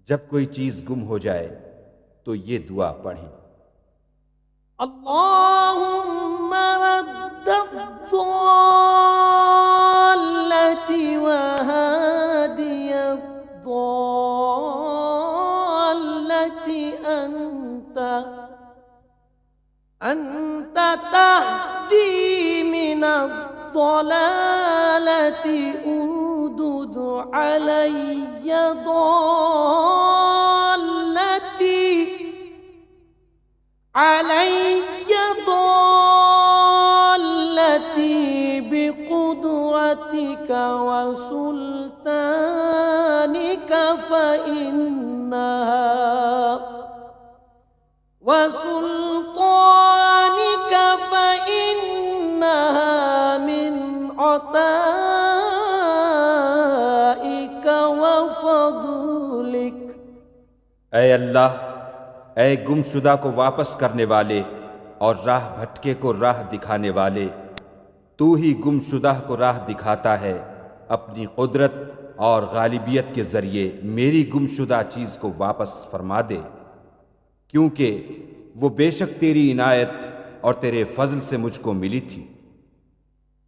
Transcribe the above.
जब कोई चीज गुम हो जाए तो ये दुआ पढ़ें। अल्लाहुम्मा रद्दद्दाल्लति व हादियद्दाल्लति अंता तहदी मिनद्दलालति उदुद अलैय दल्लति बिकुदरतिका व सुल्तानिका फ़इन्नहा मिन अताइका व फ़ज़लिक। ऐ अल्लाह, ऐ गुमशुदा को वापस करने वाले और राह भटके को राह दिखाने वाले, तू ही गुमशुदा को राह दिखाता है। अपनी कुदरत और गालिबियत के जरिए मेरी गुमशुदा चीज को वापस फरमा दे, क्योंकि वो बेशक तेरी इनायत और तेरे फजल से मुझको मिली थी।